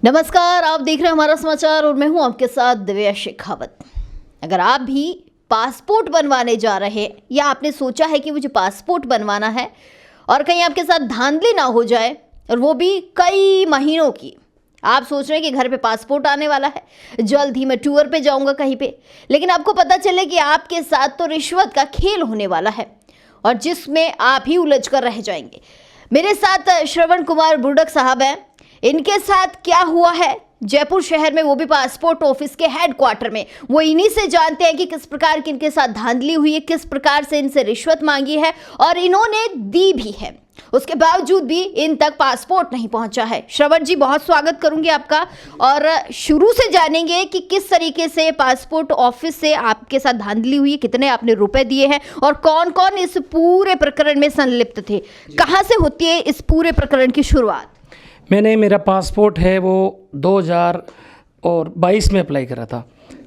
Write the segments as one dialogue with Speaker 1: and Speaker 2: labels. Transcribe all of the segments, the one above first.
Speaker 1: नमस्कार, आप देख रहे हैं हमारा समाचार और मैं हूं आपके साथ दिव्या शेखावत। अगर आप भी पासपोर्ट बनवाने जा रहे हैं या आपने सोचा है कि मुझे पासपोर्ट बनवाना है और कहीं आपके साथ धांधली ना हो जाए और वो भी कई महीनों की, आप सोच रहे हैं कि घर पे पासपोर्ट आने वाला है, जल्द ही मैं टूर पे जाऊंगा कहीं पे, लेकिन आपको पता चले कि आपके साथ तो रिश्वत का खेल होने वाला है और जिसमें आप ही उलझ कर रह जाएंगे। मेरे साथ श्रवण कुमार बुर्डक साहब हैं। इनके साथ क्या हुआ है जयपुर शहर में, वो भी पासपोर्ट ऑफिस के हेडक्वार्टर में, वो इन्हीं से जानते हैं कि किस प्रकार की इनके साथ धांधली हुई है, किस प्रकार से इनसे रिश्वत मांगी है और इन्होंने दी भी है, उसके बावजूद भी इन तक पासपोर्ट नहीं पहुंचा है। श्रवण जी, बहुत स्वागत करूंगी आपका और शुरू से जानेंगे कि किस तरीके से पासपोर्ट ऑफिस से आपके साथ धांधली हुई, कितने आपने रुपए दिए हैं और कौन कौन इस पूरे प्रकरण में संलिप्त थे। कहां से होती है इस पूरे प्रकरण की शुरुआत?
Speaker 2: मेरा पासपोर्ट है वो 2022 में अप्लाई करा था।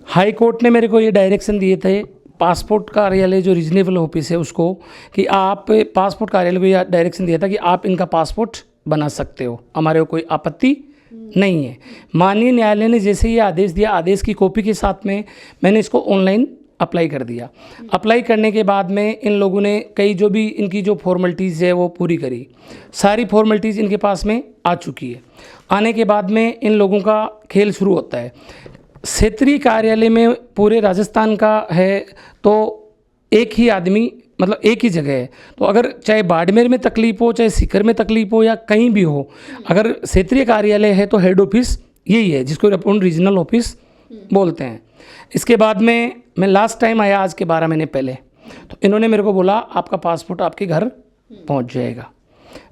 Speaker 2: हाई कोर्ट ने मेरे को ये डायरेक्शन दिए थे, पासपोर्ट कार्यालय जो रीजनेबल ऑफिस है उसको, कि आप पासपोर्ट कार्यालय को ये डायरेक्शन दिया था कि आप इनका पासपोर्ट बना सकते हो, हमारे को कोई आपत्ति नहीं है। माननीय न्यायालय ने जैसे ये आदेश दिया, आदेश की कॉपी के साथ में मैंने इसको ऑनलाइन अप्लाई कर दिया। अप्लाई करने के बाद में इन लोगों ने कई जो भी इनकी जो फॉर्मेलिटीज़ है वो पूरी करी, सारी फॉर्मेलिटीज़ इनके पास में आ चुकी है। आने के बाद में इन लोगों का खेल शुरू होता है। क्षेत्रीय कार्यालय में पूरे राजस्थान का है तो एक ही आदमी, मतलब एक ही जगह है, तो अगर चाहे बाड़मेर में तकलीफ हो, चाहे सीकर में तकलीफ हो या कहीं भी हो, अगर क्षेत्रीय कार्यालय है तो हेड ऑफिस यही है जिसको अपन रीजनल ऑफिस बोलते हैं। इसके बाद में मैं लास्ट टाइम आया आज के 12 महीने पहले, तो इन्होंने मेरे को बोला आपका पासपोर्ट आपके घर पहुंच जाएगा।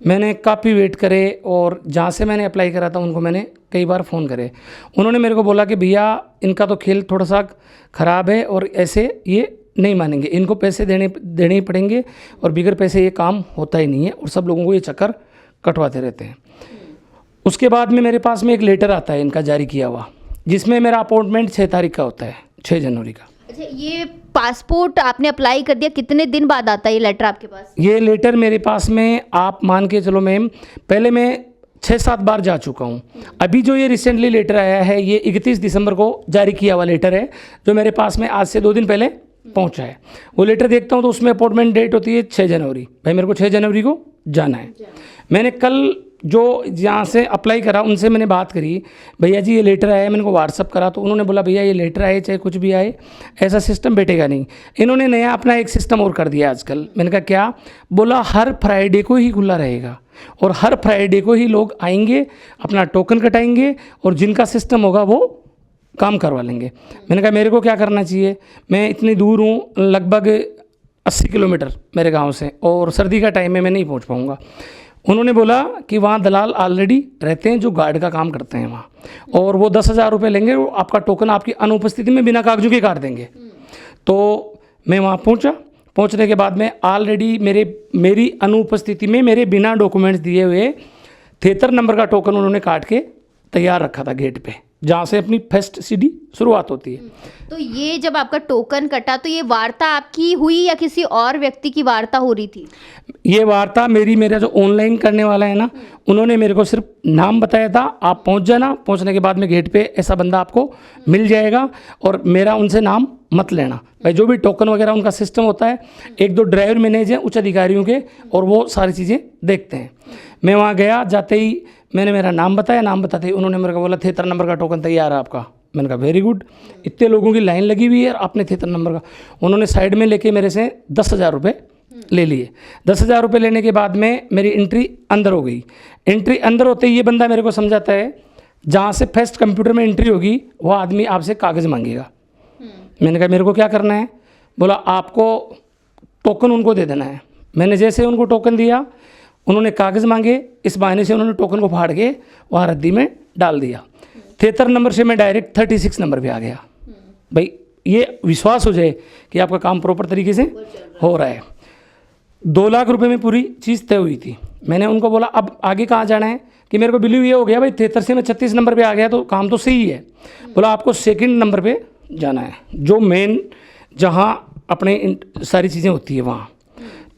Speaker 2: मैंने काफ़ी वेट करे और जहाँ से मैंने अप्लाई करा था उनको मैंने कई बार फ़ोन करे। उन्होंने मेरे को बोला कि भैया इनका तो खेल थोड़ा सा ख़राब है और ऐसे ये नहीं मानेंगे, इनको पैसे देने ही पड़ेंगे और बिगर पैसे ये काम होता ही नहीं है और सब लोगों को ये चक्कर कटवाते रहते हैं। उसके बाद में मेरे पास में एक लेटर आता है इनका जारी किया हुआ, जिसमें मेरा अपॉइंटमेंट 6 तारीख का होता है, 6 जनवरी का।
Speaker 1: अच्छा, ये पासपोर्ट आपने अप्लाई कर दिया, कितने दिन बाद आता है ये लेटर आपके पास?
Speaker 2: ये लेटर मेरे पास में आप मान के चलो मैम, पहले मैं 6-7 बार जा चुका हूँ। अभी जो ये रिसेंटली लेटर आया है ये 31 दिसंबर को जारी किया हुआ लेटर है, जो मेरे पास में आज से 2 दिन पहले पहुँचा है। वो लेटर देखता हूँ तो उसमें अपॉइंटमेंट डेट होती है 6 जनवरी। भाई मेरे को 6 जनवरी को जाना है। मैंने कल जो जहाँ से अप्लाई करा उनसे मैंने बात करी, भैया जी ये लेटर आया है, मैंने को व्हाट्सअप करा तो उन्होंने बोला भैया ये लेटर आए चाहे कुछ भी आए ऐसा सिस्टम बैठेगा नहीं। इन्होंने नया अपना एक सिस्टम और कर दिया आजकल। मैंने कहा क्या? बोला हर फ्राइडे को ही खुला रहेगा और हर फ्राइडे को ही लोग आएंगे, अपना टोकन कटाएंगे और जिनका सिस्टम होगा वो काम करवा लेंगे। मैंने कहा मेरे को क्या करना चाहिए, मैं इतनी दूर हूँ, लगभग 80 किलोमीटर मेरे गाँव से, और सर्दी का टाइम में मैं नहीं पहुँच पाऊँगा। उन्होंने बोला कि वहाँ दलाल ऑलरेडी रहते हैं जो गार्ड का काम करते हैं वहाँ, और वो 10,000 रुपये लेंगे और आपका टोकन आपकी अनुपस्थिति में बिना कागजों के काट देंगे। तो मैं वहाँ पहुँचा। पहुँचने के बाद में ऑलरेडी मेरी अनुपस्थिति में मेरे बिना डॉक्यूमेंट्स दिए हुए 73 नंबर का टोकन उन्होंने काट के तैयार रखा था गेट पे, जहाँ से अपनी फर्स्ट सीढ़ी शुरुआत होती है।
Speaker 1: तो ये जब आपका टोकन कटा तो ये वार्ता आपकी हुई या किसी और व्यक्ति की वार्ता हो रही थी?
Speaker 2: ये वार्ता मेरा जो ऑनलाइन करने वाला है ना, उन्होंने मेरे को सिर्फ नाम बताया था, आप पहुंच जाना, पहुंचने के बाद में गेट पे ऐसा बंदा आपको मिल जाएगा और मेरा उनसे नाम मत लेना। भाई जो भी टोकन वगैरह उनका सिस्टम होता है, 1-2 ड्राइवर मैनेज हैं उच्च अधिकारियों के और वो सारी चीज़ें देखते हैं। मैं वहाँ गया, जाते ही मैंने मेरा नाम बताया, नाम बताते ही उन्होंने मेरे को बोला 73 नंबर का टोकन तैयार है आपका। मैंने कहा वेरी गुड, इतने लोगों की लाइन लगी हुई है और आपने 73 नंबर का। उन्होंने साइड में लेके मेरे से 10,000 रुपये ले लिए। 10,000 रुपये लेने के बाद में मेरी एंट्री अंदर हो गई। एंट्री अंदर होते ही ये बंदा मेरे को समझाता है जहाँ से फर्स्ट कंप्यूटर में एंट्री होगी वो आदमी आपसे कागज़ मांगेगा। मैंने कहा मेरे को क्या करना है? बोला आपको टोकन उनको दे देना है। मैंने जैसे उनको टोकन दिया, उन्होंने कागज़ मांगे, इस बहाने से उन्होंने टोकन को फाड़ के वहाँ रद्दी में डाल दिया। 73 नंबर से मैं डायरेक्ट 36 नंबर पे आ गया। भाई ये विश्वास हो जाए कि आपका काम प्रॉपर तरीके से हो रहा है। 2 लाख रुपए में पूरी चीज़ तय हुई थी। मैंने उनको बोला अब आगे कहाँ जाना है, कि मेरे को बिलीव ये हो गया भाई 73 से मैं 36 नंबर पे आ गया तो काम तो सही है। बोला आपको 2nd नंबर पे जाना है, जो मेन जहाँ अपने सारी चीज़ें होती है वहाँ।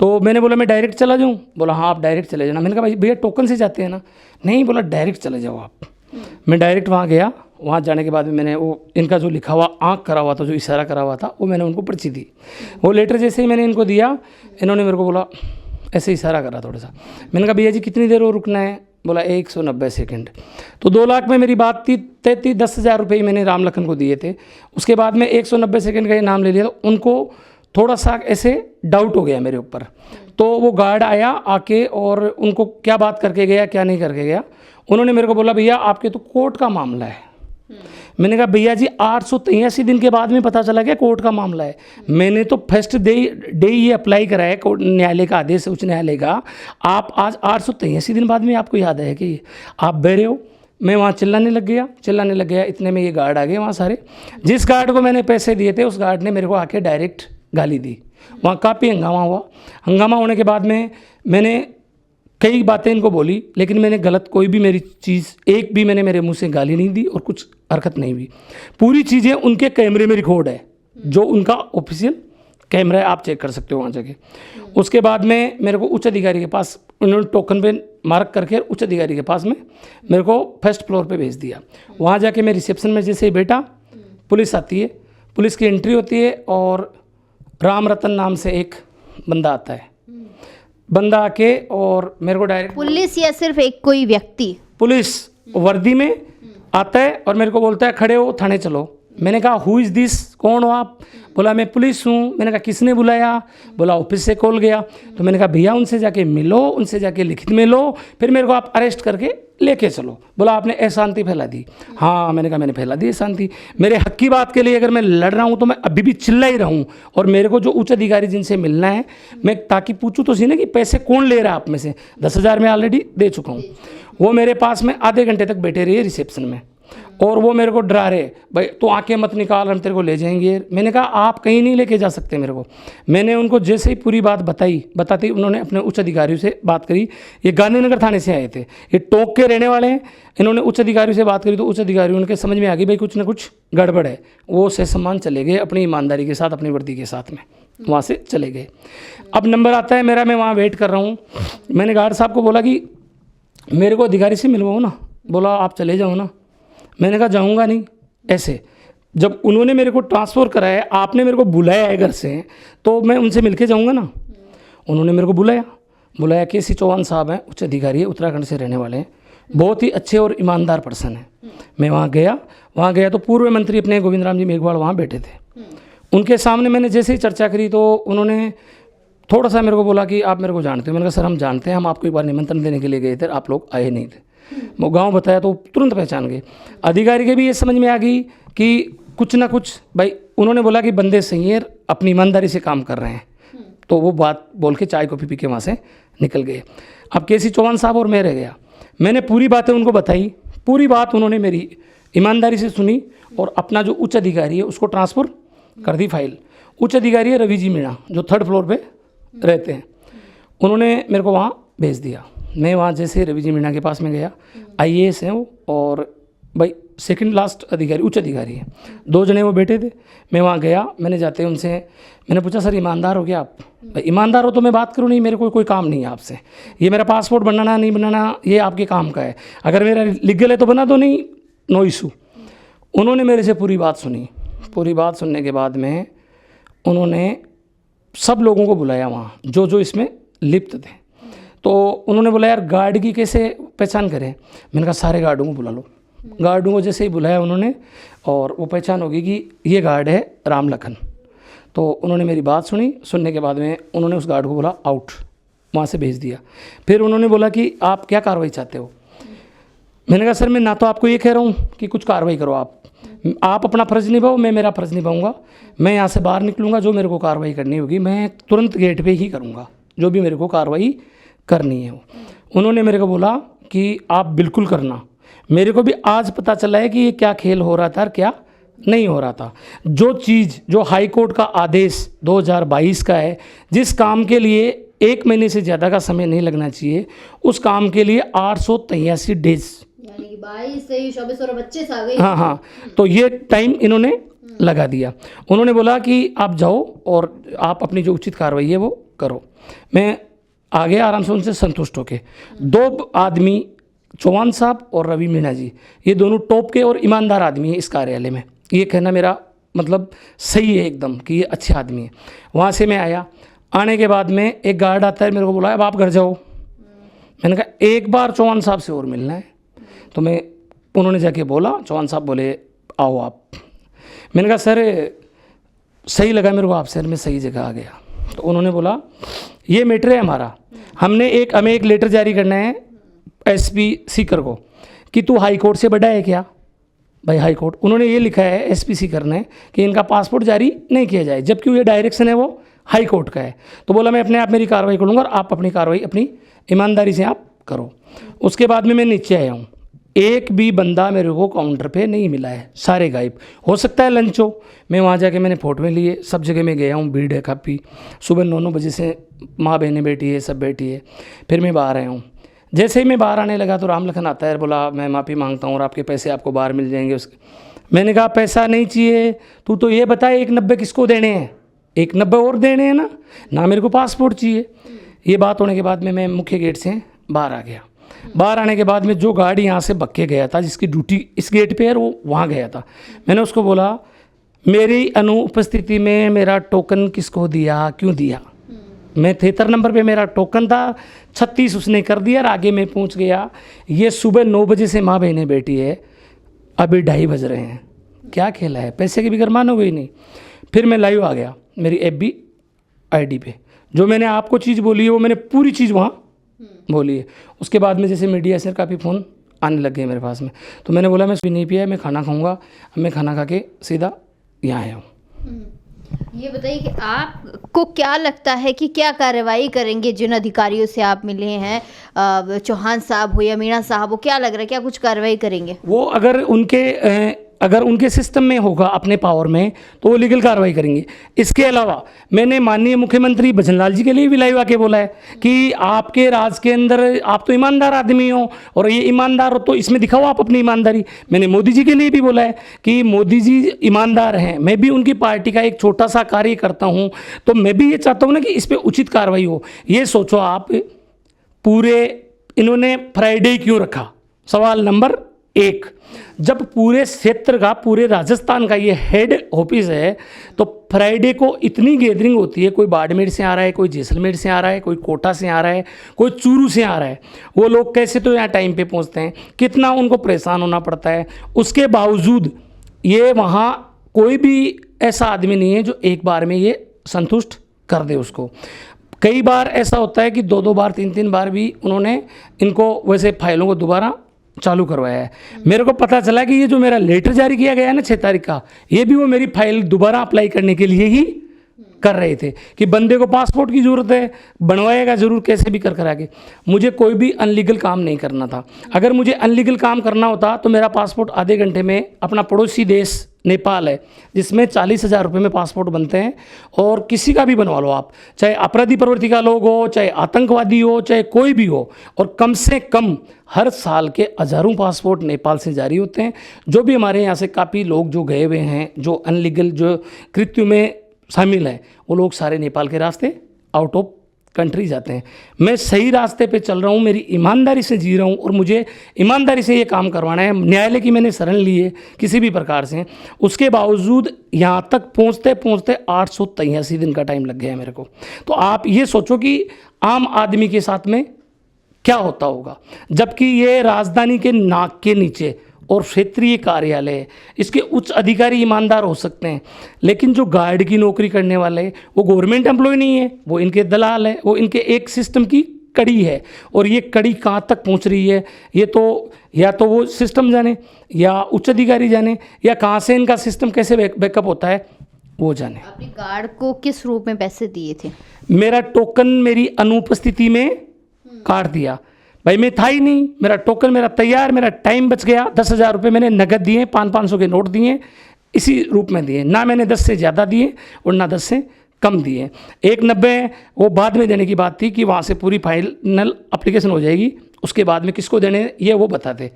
Speaker 2: तो मैंने बोला मैं डायरेक्ट चला जाऊँ? बोला हाँ आप डायरेक्ट चले जाना। मैंने कहा भाई भैया टोकन से जाते हैं ना? नहीं, बोला डायरेक्ट चले जाओ आप। मैं डायरेक्ट वहाँ गया। वहाँ जाने के बाद में मैंने वो इनका जो लिखा हुआ आँख करा हुआ था, जो इशारा करा हुआ था, वो मैंने उनको पर्ची दी। वो लेटर जैसे ही मैंने इनको दिया, इन्होंने मेरे को बोला, ऐसे इशारा करा थोड़ा सा। मैंने कहा भैया जी कितनी देर और रुकना है? बोला 190 सेकंड। तो 2 लाख में मेरी बात थी, 10,000 रुपये ही मैंने राम लखन को दिए थे। उसके बाद में 190 सेकंड का ये नाम ले लिया, तो उनको थोड़ा सा ऐसे डाउट हो गया मेरे ऊपर। तो वो गार्ड आया आके और उनको क्या बात करके गया, क्या नहीं करके गया। उन्होंने मेरे को बोला भैया आपके तो कोर्ट का मामला है। मैंने कहा भैया जी 883 दिन के बाद में पता चला क्या कोर्ट का मामला है? मैंने तो फर्स्ट डे ये अप्लाई करा है, कोर्ट न्यायालय का आदेश है, उच्च न्यायालय का। आप आज 883 दिन बाद में आपको याद है कि आप बहरे हो? मैं वहाँ चिल्लाने लग गया। इतने में ये गार्ड आ गए वहाँ सारे। जिस गार्ड को मैंने पैसे दिए थे, उस गार्ड ने मेरे को आके डायरेक्ट गाली दी। वहाँ काफ़ी हंगामा हुआ। हंगामा होने के बाद में मैंने कई बातें इनको बोली, लेकिन मैंने गलत कोई भी मेरी चीज़, एक भी मैंने मेरे मुंह से गाली नहीं दी और कुछ हरकत नहीं हुई। पूरी चीज़ें उनके कैमरे में रिकॉर्ड है, जो उनका ऑफिशियल कैमरा है, आप चेक कर सकते हो वहाँ जाके। उसके बाद में मेरे को उच्च अधिकारी के पास, उन्होंने टोकन पे मार्क करके उच्च अधिकारी के पास में मेरे को फर्स्ट फ्लोर पे भेज दिया। वहाँ जाके मैं रिसेप्शन में जैसे ही बैठा, पुलिस आती है, पुलिस की एंट्री होती है और राम रतन नाम से एक बंदा आता है। बंदा आके और मेरे को डायरेक्ट,
Speaker 1: पुलिस या सिर्फ एक कोई व्यक्ति?
Speaker 2: पुलिस वर्दी में आता है और मेरे को बोलता है खड़े हो, थाने चलो। मैंने कहा हु इज़ दिस, कौन हो आप? बोला मैं पुलिस हूँ। मैंने कहा किसने बुलाया? बोला ऑफिस से कॉल गया। तो मैंने कहा भैया उनसे जाके मिलो, उनसे जाके लिखित में लो, फिर मेरे को आप अरेस्ट करके लेके चलो। बोला आपने अशांति फैला दी। हाँ, मैंने कहा मैंने फैला दी अशांति। मेरे हक की बात के लिए अगर मैं लड़ रहा हूँ तो मैं अभी भी चिल्ला ही रहा हूँ। और मेरे को जो उच्च अधिकारी जिनसे मिलना है, मैं ताकि पूछूँ तो सी ना कि पैसे कौन ले रहा है आप में से। 10,000 मैं ऑलरेडी दे चुका हूँ। वो मेरे पास में आधे घंटे तक बैठे रहे रिसेप्शन में और वो मेरे को डरा रहे, भाई तो आंखें मत निकाल, हम तेरे को ले जाएंगे। मैंने कहा आप कहीं नहीं लेके जा सकते मेरे को। मैंने उनको जैसे ही पूरी बात बताती उन्होंने अपने उच्च अधिकारियों से बात करी। ये गांधीनगर थाने से आए थे, ये टोक के रहने वाले हैं। इन्होंने उच्च अधिकारियों से बात करी तो उच्च अधिकारी उनके समझ में आ गई भाई कुछ ना कुछ गड़बड़ है। वो से सम्मान चले गए अपनी ईमानदारी के साथ, अपनी वर्दी के साथ में वहाँ से चले गए। अब नंबर आता है मेरा, मैं वहाँ वेट कर रहा हूँ। मैंने गार्ड साहब को बोला कि मेरे को अधिकारी से मिलवाओ ना। बोला आप चले जाओ ना। मैंने कहा जाऊंगा नहीं। ऐसे जब उन्होंने मेरे को ट्रांसफ़र कराया, आपने मेरे को बुलाया है घर से, तो मैं उनसे मिलके जाऊंगा ना। उन्होंने मेरे को बुलाया के.सी. चौहान साहब हैं, उच्च अधिकारी है, उत्तराखंड से रहने वाले हैं, बहुत ही अच्छे और ईमानदार पर्सन हैं। मैं वहाँ गया तो पूर्व मंत्री अपने गोविंद राम जी मेघवाल वहाँ बैठे थे। उनके सामने मैंने जैसे ही चर्चा करी तो उन्होंने थोड़ा सा मेरे को बोला कि आप मेरे को जानते हो? मैंने कहा सर हम जानते हैं, हम आपको एक बार निमंत्रण देने के लिए गए थे, आप लोग आए नहीं थे। वो गांव बताया तो तुरंत पहचान गए। अधिकारी के भी ये समझ में आ गई कि कुछ ना कुछ, भाई उन्होंने बोला कि बंदे सही है, अपनी ईमानदारी से काम कर रहे हैं। तो वो बात बोल के चाय कॉफ़ी पी के वहाँ से निकल गए। अब के.सी. चौहान साहब और मैं रह गया। मैंने पूरी बातें उनको बताई, पूरी बात उन्होंने मेरी ईमानदारी से सुनी और अपना जो उच्च अधिकारी है उसको ट्रांसफ़र कर दी फाइल। उच्च अधिकारी है रवि जी मीणा, जो 3rd फ्लोर पे रहते हैं। उन्होंने मेरे को वहाँ भेज दिया। मैं वहाँ जैसे रवि जी मीणा के पास में गया, IAS हैं वो, और भाई सेकंड लास्ट अधिकारी उच्च अधिकारी है, 2 जने वो बैठे थे। मैं वहाँ गया, मैंने जाते उनसे मैंने पूछा सर ईमानदार हो क्या आप? भाई ईमानदार हो तो मैं बात करूँ, नहीं मेरे को कोई काम नहीं है आपसे, ये मेरा पासपोर्ट बनाना नहीं बनाना ये आपके काम का है, अगर मेरा लीगल है तो बना दो, नहीं नो इशू। उन्होंने मेरे से पूरी बात सुनी। पूरी बात सुनने के बाद में उन्होंने सब लोगों को बुलाया वहाँ जो इसमें लिप्त थे। तो उन्होंने बोला यार गार्ड की कैसे पहचान करें? मैंने कहा सारे गार्डों को बुला लो। गार्डों को जैसे ही बुलाया उन्होंने, और वो पहचान होगी कि ये गार्ड है राम लखन। तो उन्होंने मेरी बात सुनी। सुनने के बाद में उन्होंने उस गार्ड को बोला आउट, वहाँ से भेज दिया। फिर उन्होंने बोला कि आप क्या कार्रवाई चाहते हो? मैंने कहा सर मैं ना तो आपको ये कह रहा हूँ कि कुछ कार्रवाई करो, आप अपना फ़र्ज़ निभाओ, मैं मेरा फ़र्ज़ निभाऊंगा। मैं यहाँ से बाहर निकलूँगा, जो मेरे को कार्रवाई करनी होगी मैं तुरंत गेट पे ही करूँगा, जो भी मेरे को कार्रवाई करनी है वो। उन्होंने मेरे को बोला कि आप बिल्कुल करना। मेरे को भी आज पता चला है कि ये क्या खेल हो रहा था और क्या नहीं हो रहा था। जो चीज़, जो हाई कोर्ट का आदेश 2022 का है, जिस काम के लिए 1 महीने से ज़्यादा का समय नहीं लगना चाहिए, उस काम के लिए 883 डेज,
Speaker 1: यानी कि 22 23 24 और 25 आ गई।
Speaker 2: हाँ, तो ये टाइम इन्होंने लगा दिया। उन्होंने बोला कि आप जाओ और आप अपनी जो उचित कार्रवाई है वो करो। मैं आ गया आराम से उनसे संतुष्ट होके। 2 आदमी चौहान साहब और रवि मीणा जी, ये दोनों टॉप के और ईमानदार आदमी हैं इस कार्यालय में। ये कहना मेरा मतलब सही है एकदम कि ये अच्छे आदमी है। वहाँ से मैं आया, आने के बाद में एक गार्ड आता है, मेरे को बोला अब आप घर जाओ। मैंने कहा एक बार चौहान साहब से और मिलना है। तो उन्होंने जाके बोला, चौहान साहब बोले आओ आप। मैंने कहा सर सही लगा मेरे को आप, सर मैं सही जगह आ गया। तो उन्होंने बोला ये मैटर है हमारा, हमें एक लेटर जारी करना है एसपी सीकर को कि तू हाई कोर्ट से बड़ा है क्या। भाई हाई कोर्ट, उन्होंने ये लिखा है एसपी सीकर ने कि इनका पासपोर्ट जारी नहीं किया जाए, जबकि ये डायरेक्शन है वो हाई कोर्ट का है। तो बोला मैं अपने आप मेरी कार्रवाई करूँगा और आप अपनी कार्रवाई अपनी ईमानदारी से आप करो। उसके बाद में मैं नीचे आया हूँ, एक भी बंदा मेरे को काउंटर पे नहीं मिला है, सारे गायब। हो सकता है लंच हो, मैं वहाँ जाके मैंने फ़ोटो लिए, सब जगह मैं गया हूँ, भीड़ है काफ़ी। सुबह 9 बजे से माँ बहनें बैठी है, सब बैठी है। फिर मैं बाहर आया हूँ, जैसे ही मैं बाहर आने लगा तो राम लखन आता है, बोला मैं माफ़ी मांगता हूँ और आपके पैसे आपको बाहर मिल जाएंगे। उसके मैंने कहा पैसा नहीं चाहिए, तू तो ये बताए 190 किसको देने हैं, 190 और देने हैं ना मेरे को पासपोर्ट चाहिए। ये बात होने के बाद में मैं मुख्य गेट से बाहर आ गया। बाहर आने के बाद में जो गाड़ी यहाँ से बक्के गया था, जिसकी ड्यूटी इस गेट पे है, वो वहाँ गया था। मैंने उसको बोला मेरी अनुपस्थिति में मेरा टोकन किसको दिया, क्यों दिया। मैं 73 नंबर पे मेरा टोकन था, 36 उसने कर दिया और आगे मैं पहुँच गया। ये सुबह 9 बजे से माँ बहनें बैठी है, अभी 2:30 बज रहे हैं, क्या खेला है, पैसे की भी गरमान हो गई नहीं। फिर मैं लाइव आ गया मेरी FB ID पे, जो मैंने आपको चीज़ बोली है वो मैंने पूरी चीज़ वहाँ बोली है। उसके बाद में जैसे मीडिया से काफ़ी फ़ोन आने लग गए मेरे पास में, तो मैंने बोला मैं भी नहीं पिया, मैं खाना खाऊंगा। मैं खाना खा के सीधा यहाँ आया हूँ।
Speaker 1: ये बताइए कि आपको क्या लगता है कि क्या कार्रवाई करेंगे जिन अधिकारियों से आप मिले हैं, चौहान साहब हो या मीणा साहब हो, क्या लग रहा है क्या कुछ कार्रवाई करेंगे वो?
Speaker 2: अगर उनके सिस्टम में होगा अपने पावर में तो वो लीगल कार्रवाई करेंगे। इसके अलावा मैंने माननीय मुख्यमंत्री भजनलाल जी के लिए भी लाइव आके बोला है कि आपके राज के अंदर आप तो ईमानदार आदमी हो और ये ईमानदार हो तो इसमें दिखाओ आप अपनी ईमानदारी। मैंने मोदी जी के लिए भी बोला है कि मोदी जी ईमानदार हैं, मैं भी उनकी पार्टी का एक छोटा सा कार्य करता हूँ, तो मैं भी ये चाहता हूँ ना कि इस पर उचित कार्रवाई हो। ये सोचो आप, पूरे इन्होंने फ्राइडे क्यों रखा, सवाल नंबर 1। जब पूरे क्षेत्र का, पूरे राजस्थान का ये हेड ऑफिस है, तो फ्राइडे को इतनी गैदरिंग होती है, कोई बाड़मेर से आ रहा है, कोई जैसलमेर से आ रहा है, कोई कोटा से आ रहा है, कोई चूरू से आ रहा है। वो लोग कैसे तो यहाँ टाइम पे पहुँचते हैं, कितना उनको परेशान होना पड़ता है। उसके बावजूद ये वहाँ कोई भी ऐसा आदमी नहीं है जो एक बार में ये संतुष्ट कर दे उसको। कई बार ऐसा होता है कि 2-2 बार 3-3 बार भी उन्होंने इनको वैसे फाइलों को दोबारा चालू करवाया है। मेरे को पता चला कि ये जो मेरा लेटर जारी किया गया है ना 6 तारीख का, ये भी वो मेरी फाइल दोबारा अप्लाई करने के लिए ही कर रहे थे कि बंदे को पासपोर्ट की ज़रूरत है, बनवाएगा ज़रूर, कैसे भी कर आगे। मुझे कोई भी अनलीगल काम नहीं करना था। अगर मुझे अनलीगल काम करना होता तो मेरा पासपोर्ट आधे घंटे में, अपना पड़ोसी देश नेपाल है जिसमें 40,000 रुपये में पासपोर्ट बनते हैं, और किसी का भी बनवा लो आप, चाहे अपराधी प्रवृत्ति का लोग हो, चाहे आतंकवादी हो, चाहे कोई भी हो, और कम से कम हर साल के हज़ारों पासपोर्ट नेपाल से जारी होते हैं। जो भी हमारे यहाँ से काफ़ी लोग जो गए हुए हैं, जो अनलीगल जो कृत्य में शामिल हैं, वो लोग सारे नेपाल के रास्ते आउट ऑफ कंट्री जाते हैं। मैं सही रास्ते पे चल रहा हूँ, मेरी ईमानदारी से जी रहा हूँ, और मुझे ईमानदारी से ये काम करवाना है। न्यायालय की मैंने शरण ली है किसी भी प्रकार से, उसके बावजूद यहाँ तक पहुँचते पहुँचते 883 दिन का टाइम लग गया है मेरे को। तो आप ये सोचो कि आम आदमी के साथ में क्या होता होगा, जबकि ये राजधानी के नाक के नीचे और क्षेत्रीय कार्यालय है। इसके उच्च अधिकारी ईमानदार हो सकते हैं, लेकिन जो गार्ड की नौकरी करने वाले वो गवर्नमेंट एम्प्लॉय नहीं है, वो इनके दलाल है, वो इनके एक सिस्टम की कड़ी है। और ये कड़ी कहाँ तक पहुँच रही है, ये तो या तो वो सिस्टम जाने, या उच्च अधिकारी जाने, या कहाँ से इनका सिस्टम कैसे बैकअप होता है वो जाने।
Speaker 1: आपने गार्ड को किस रूप में पैसे दिए थे?
Speaker 2: मेरा टोकन मेरी अनुपस्थिति में काट दिया। भाई मैं था ही नहीं, मेरा टोकन मेरा तैयार, मेरा टाइम बच गया। 10,000 रुपये मैंने नगद दिए, 500-500 के नोट दिए, इसी रूप में दिए। ना मैंने 10 से ज़्यादा दिए और ना 10 से कम दिए। 190 वो बाद में देने की बात थी कि वहाँ से पूरी फाइनल एप्लीकेशन हो जाएगी, उसके बाद में किसको देने ये वो बताते,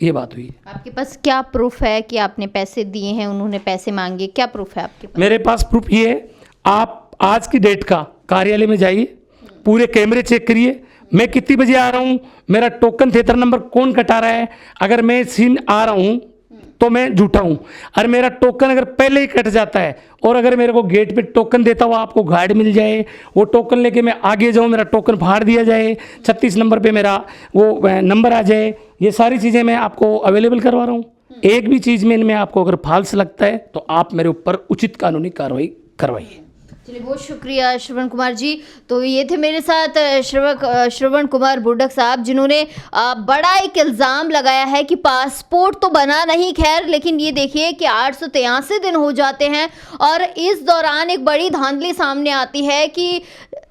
Speaker 2: ये बात हुई।
Speaker 1: आपके पास क्या प्रूफ है कि आपने पैसे दिए हैं, उन्होंने पैसे मांगे, क्या प्रूफ है आपके पास?
Speaker 2: मेरे पास प्रूफ ये है, आप आज की डेट का कार्यालय में जाइए, पूरे कैमरे चेक करिए, मैं कितनी बजे आ रहा हूँ, मेरा टोकन थिएटर नंबर कौन कटा रहा है। अगर मैं सीन आ रहा हूँ तो मैं झूठा हूँ, और मेरा टोकन अगर पहले ही कट जाता है और अगर मेरे को गेट पे टोकन देता हुआ आपको गार्ड मिल जाए, वो टोकन लेके मैं आगे जाऊँ, मेरा टोकन फाड़ दिया जाए, 36 नंबर पे मेरा वो नंबर आ जाए, ये सारी चीज़ें मैं आपको अवेलेबल करवा रहा हूँ। एक भी चीज़ में इनमें आपको अगर फाल्स लगता है तो आप मेरे ऊपर उचित कानूनी कार्रवाई करवाइए।
Speaker 1: चलिए, बहुत शुक्रिया श्रवण कुमार जी। तो ये थे मेरे साथ श्रवण कुमार बुर्डक साहब, जिन्होंने बड़ा एक इल्ज़ाम लगाया है कि पासपोर्ट तो बना नहीं, खैर, लेकिन ये देखिए कि 883 दिन हो जाते हैं और इस दौरान एक बड़ी धांधली सामने आती है कि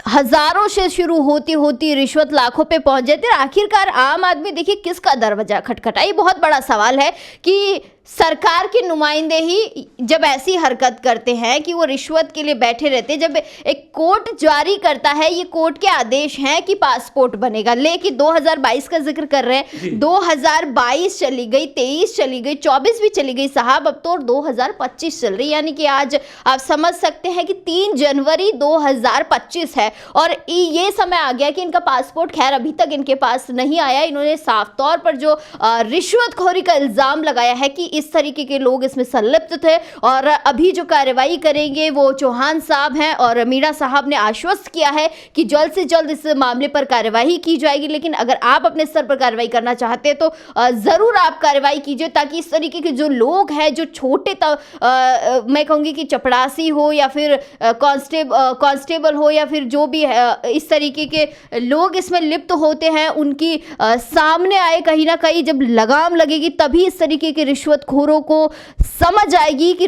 Speaker 1: हज़ारों से शुरू होती होती रिश्वत लाखों पे पहुंच जाती है। आखिरकार आम आदमी देखिए किसका दरवाजा खटखटाई, बहुत बड़ा सवाल है कि सरकार के नुमाइंदे ही जब ऐसी हरकत करते हैं कि वो रिश्वत के लिए बैठे रहते हैं, जब एक कोर्ट जारी करता है, ये कोर्ट के आदेश हैं कि पासपोर्ट बनेगा, लेकिन 2022 का जिक्र कर रहे हैं, 2022 चली गई, 23 चली गई, 24 भी चली गई साहब, अब तो 2025 चल रही, यानी कि आज आप समझ सकते हैं कि 3 जनवरी 2025 है और ये समय आ गया कि इनका पासपोर्ट खैर अभी तक इनके पास नहीं आया। इन्होंने साफ तौर पर जो रिश्वतखोरी का इल्ज़ाम लगाया है कि इस तरीके के लोग इसमें संलिप्त थे और अभी जो कार्रवाई करेंगे वो चौहान साहब हैं और मीणा साहब ने आश्वस्त किया है कि जल्द से जल्द इस मामले पर कार्रवाई की जाएगी। लेकिन अगर आप अपने स्तर पर कार्रवाई करना चाहते हैं तो ज़रूर आप कार्रवाई कीजिए, ताकि इस तरीके के जो लोग हैं, जो छोटे मैं कहूँगी कि चपड़ासी हो या फिर कांस्टेबल हो या फिर जो भी है, इस तरीके के लोग इसमें लिप्त होते हैं, उनकी सामने आए। कहीं ना कहीं जब लगाम लगेगी तभी इस तरीके के रिश्वतखोरों को समझ आएगी कि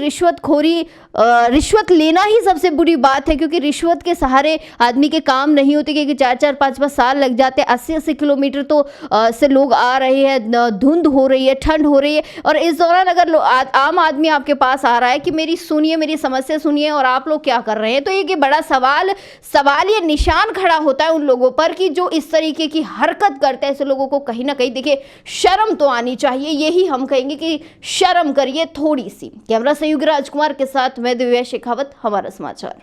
Speaker 1: रिश्वत लेना ही सबसे बुरी बात है, क्योंकि रिश्वत के सहारे आदमी के काम नहीं होते, क्योंकि 4-4, 5-5 साल लग जाते हैं। 80-80 किलोमीटर तो से लोग आ रहे हैं, धुंध हो रही है, ठंड हो रही है, और इस दौरान अगर आम आदमी आपके पास आ रहा है कि मेरी सुनिए, मेरी समस्या सुनिए, और आप लोग क्या कर रहे हैं, तो ये बड़ा सवाल ये निशान खड़ा होता है उन लोगों पर कि जो इस तरीके की हरकत करते हैं। ऐसे लोगों को कहीं ना कहीं देखिए शर्म तो आनी चाहिए, यही हम कहेंगे कि शर्म करिए थोड़ी सी। कैमरा सहयोगी राजकुमार के साथ मैं दिव्या शेखावत, हमारा समाचार।